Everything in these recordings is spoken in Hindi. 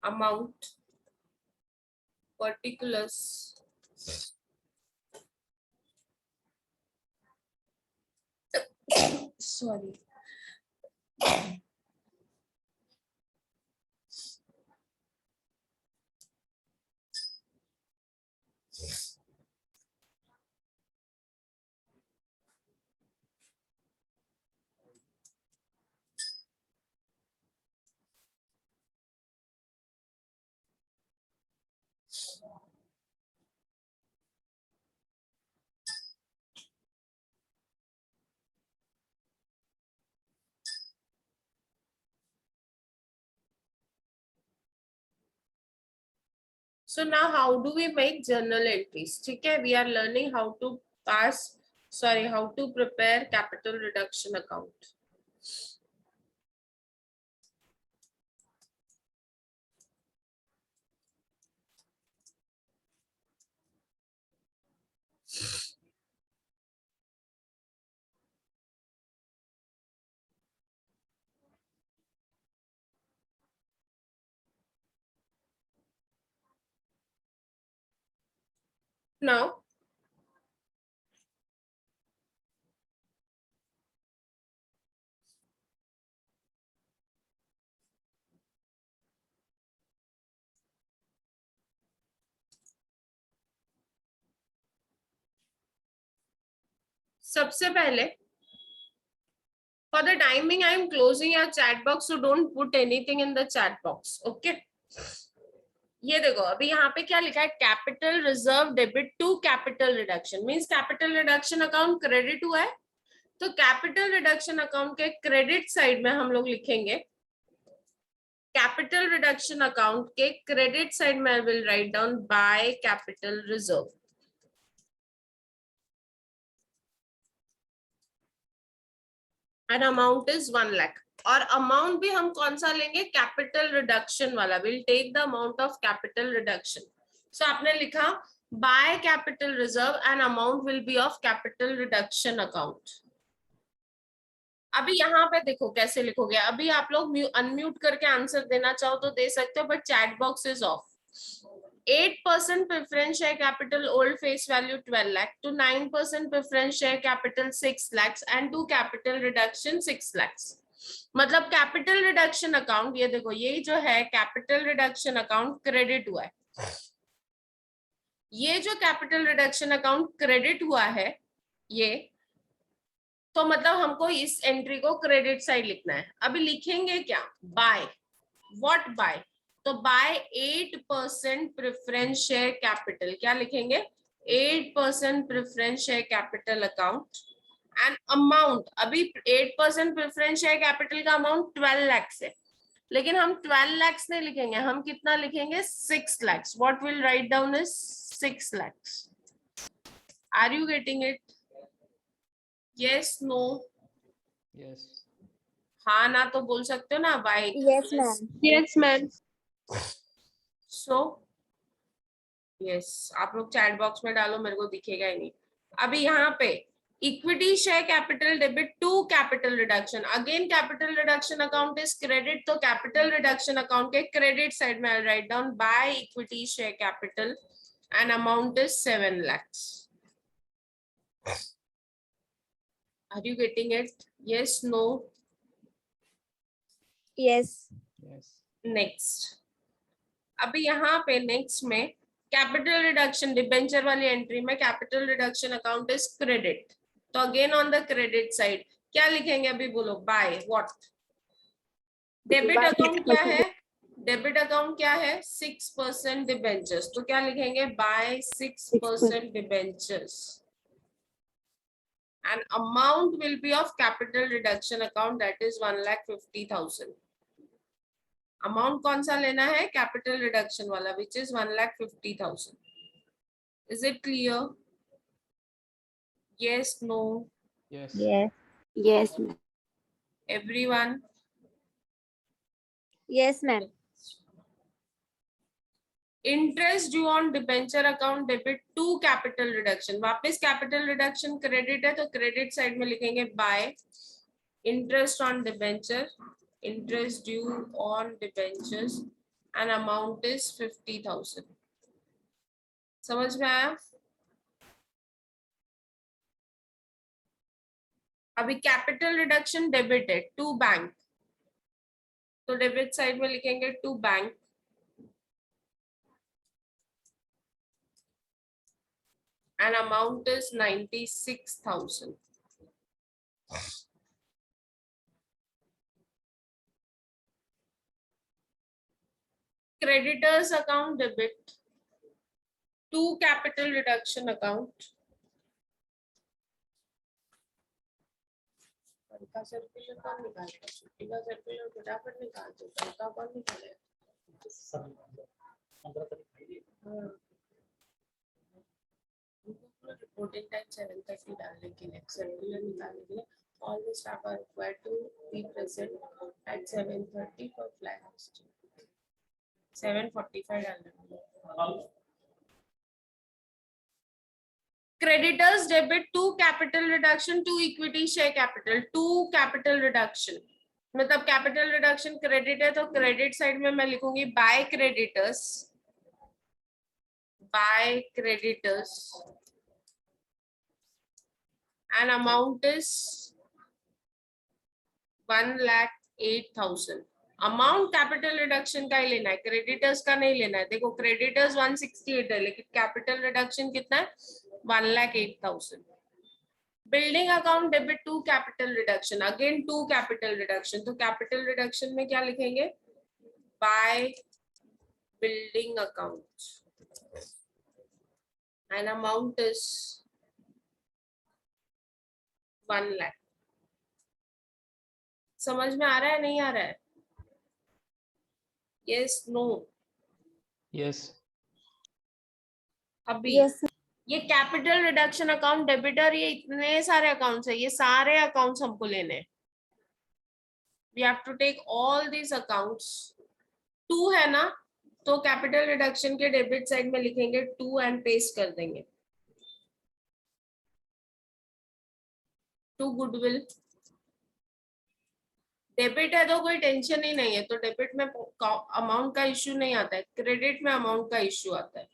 amount, particulars, sorry, so now how do we make journal entries? Okay, we are learning how to how to prepare capital reduction account. Now, सबसे पहले, for the timing, I am closing your chat box, so don't put anything in the chat box. Okay. ये देखो अभी यहाँ पे क्या लिखा है, capital reserve debit to capital reduction, means capital reduction account credit हुआ है, तो कैपिटल रिडक्शन अकाउंट के क्रेडिट साइड में हम लोग लिखेंगे, कैपिटल रिडक्शन अकाउंट के क्रेडिट साइड में I will write down by capital reserve, and amount is 1 lakh, और अमाउंट भी हम कौन सा लेंगे, कैपिटल रिडक्शन वाला, will take the amount of capital reduction. So आपने लिखा by capital reserve and amount will be of capital reduction account. अभी यहाँ पे देखो कैसे लिखोगे, अभी आप लोग अनम्यूट करके आंसर देना चाहो तो दे सकते हो, but chat box is of. 8% preference share capital old face value 12 lakh to 9% preference share capital 6 lakhs and to capital reduction 6 lakhs. मतलब कैपिटल रिडक्शन अकाउंट, ये देखो ये जो है कैपिटल रिडक्शन अकाउंट क्रेडिट हुआ है, ये जो कैपिटल रिडक्शन अकाउंट क्रेडिट हुआ है ये, तो मतलब हमको इस एंट्री को क्रेडिट साइड लिखना है. अभी लिखेंगे क्या, बाय, व्हाट बाय, तो बाय 8% प्रेफरेंस शेयर कैपिटल, क्या लिखेंगे, 8% preference share capital account and amount, अभी 8% प्रेफरेंस शेयर कैपिटल का अमाउंट 12 लाख है, लेकिन हम 12 लाख नहीं लिखेंगे, हम कितना लिखेंगे, 6 lakhs. What will write down is 6 lakhs. Are you getting it? Yes, no? Yes. हाँ ना तो बोल सकते हो ना, bye. Yes, ma'am. Yes, ma'am. So yes, आप लोग चैट बॉक्स में डालो, मेरे को दिखेगा ही नहीं. अभी यहाँ पे equity share capital debit to capital reduction, again capital reduction account is credit, तो कैपिटल रिडक्शन अकाउंट के क्रेडिट साइड में I write down by equity share capital and amount is 7 lakhs. Are you getting it? Yes, no? Yes. Yes. Next, अभी यहाँ पे नेक्स्ट में कैपिटल रिडक्शन डिबेंचर वाली एंट्री में capital reduction account is credit, तो again on the credit side क्या लिखेंगे, अभी बोलो, बाय व्हाट. डेबिट अकाउंट क्या है, डेबिट अकाउंट क्या है, 6% डिबेंचर्स, तो क्या लिखेंगे, by 6% debentures and amount will be of capital reduction account, that is 1,50,000. Amount कौन सा लेना है, कैपिटल रिडक्शन वाला, which is 1,50,000. Is it clear? Yes, no? Yes. Yes. Yes, ma'am. Everyone? Yes, ma'am. Interest due on debenture account debit to capital reduction, वापस कैपिटल रिडक्शन क्रेडिट है, तो क्रेडिट साइड में लिखेंगे by interest on debenture, interest due on debentures and amount is 50,000. समझ में आया? अभी कैपिटल रिडक्शन डेबिट है टू बैंक, तो डेबिट साइड में लिखेंगे to bank and amount is 96,000. Creditors account debit to capital reduction account. का सर्कुलर कौन निकालेगा? छुट्टी का सर्कुलर फटाफट निकाल दो, कल का कौन निकालेगा? रिपोर्टिंग टाइम 7:30 डालने के लिए, सर्कुलर निकालने के लिए all the staff are required to be present at 7:30 for flag hosting. 7:45 डालने। Creditors debit to capital reduction to equity share capital to capital reduction, मतलब कैपिटल रिडक्शन क्रेडिट है तो क्रेडिट साइड में मैं लिखूंगी by creditors and amount is 1,08,000. Amount capital reduction का ही लेना है, क्रेडिटर्स का नहीं लेना है। देखो क्रेडिटर्स 168 है लेकिन कैपिटल रिडक्शन कितना है? 1,08,000. Building account debit to capital reduction, again to capital reduction, तो कैपिटल रिडक्शन में क्या लिखेंगे? By building account and amount is 1 lakh. समझ में आ रहा है नहीं आ रहा है? Yes no? Yes. अभी Yes. ये कैपिटल रिडक्शन अकाउंट डेबिटर, ये इतने सारे अकाउंट्स है, ये सारे अकाउंट्स हमको लेने हैं। We have to take all these accounts. Two है ना, तो कैपिटल रिडक्शन के डेबिट साइड में लिखेंगे टू एंड पेस्ट कर देंगे टू गुडविल। डेबिट है तो कोई टेंशन ही नहीं है, तो डेबिट में अमाउंट का इश्यू नहीं आता है, क्रेडिट में अमाउंट का इश्यू आता है।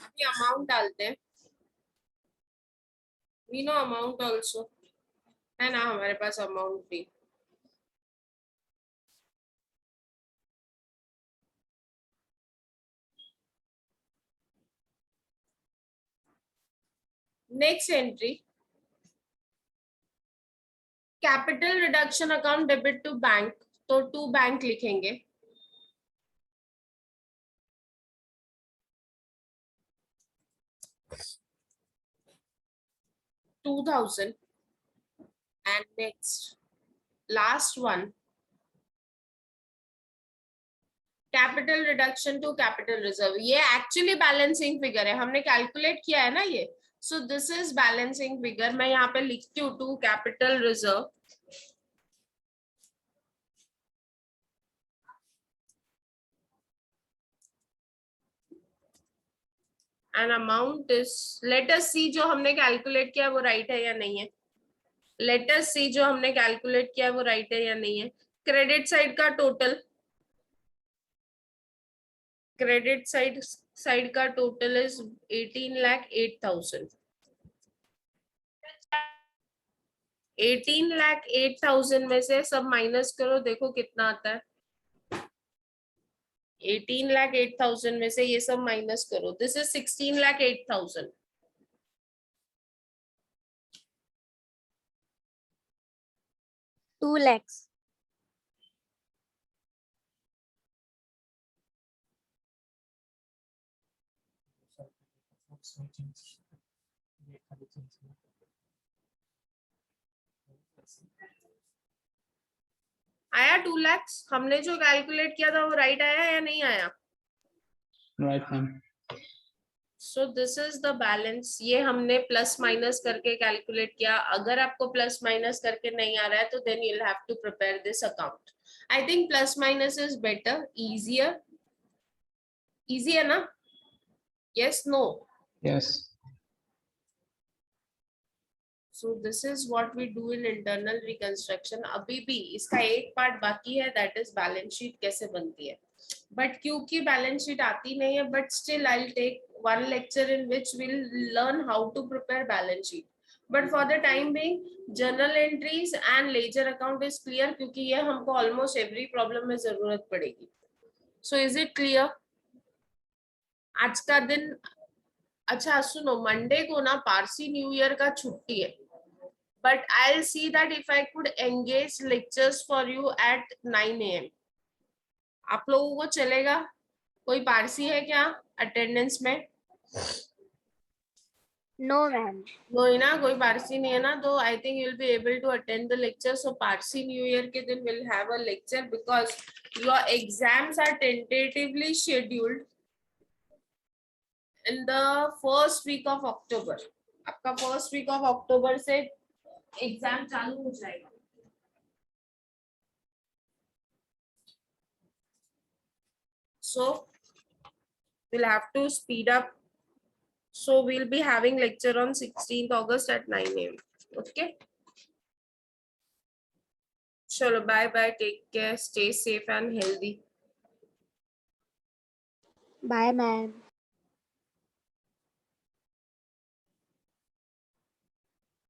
अभी अमाउंट डालते हैं, वी नो अमाउंट ऑल्सो है ना हमारे पास अमाउंट भी। Next entry capital reduction account debit to bank, तो टू बैंक लिखेंगे। $2,000 and next last one capital reduction to capital reserve. ये एक्चुअली बैलेंसिंग फिगर है, हमने कैलकुलेट किया है ना ये, so this is balancing figure. मैं यहाँ पे लिखती हूँ to capital reserve and amount is, let us see जो हमने कैलकुलेट किया वो राइट है या नहीं है। लेट अस सी जो हमने कैलकुलेट किया वो राइट है या नहीं है। क्रेडिट साइड का टोटल, क्रेडिट साइड का टोटल इज 18,08,000। 18,08,000 में से सब माइनस करो, देखो कितना आता है। 18,08,000 में से ये सब माइनस करो, दिस इज 16,08,000। Two lakhs. आया 2 लाख? हमने जो कैलकुलेट किया था वो राइट आया या नहीं आया? Right, ma'am. So this is the balance. ये हमने प्लस माइनस करके कैलकुलेट किया. अगर आपको प्लस माइनस करके नहीं आ रहा है तो then you will have to prepare this account. I think plus minus is better, easier. Easy है ना? Yes, no? Yes. So this is what we do in internal reconstruction. अभी भी इसका एक पार्ट बाकी है, that is balance sheet कैसे बनती है. But क्योंकि balance sheet आती नहीं है, but still I'll take one lecture in which we'll learn how to prepare balance sheet. But for the time being, journal entries and ledger account is clear क्योंकि ये हमको almost every problem में जरूरत पड़ेगी. So is it clear? आज का दिन, अच्छा सुनो, मंडे को ना पारसी न्यू ईयर का छुट्टी है. But I'll see that if I could engage lectures for you at 9 AM. आप लोगों को चलेगा? कोई पारसी है क्या अटेंडेंस में? No, ma'am. कोई ना, कोई पारसी नहीं है ना, तो I think you'll be able to attend the lecture. So Parsi new year के दिन we'll have a lecture because your exams are tentatively scheduled in the first week of October. आपका first week of October से एग्जाम चालू हो जाएगा. So we'll have to speed up. So we'll be having lecture on 16th August at 9 AM. Okay. Chalo, bye bye. Take care. Stay safe and healthy. Bye, ma'am.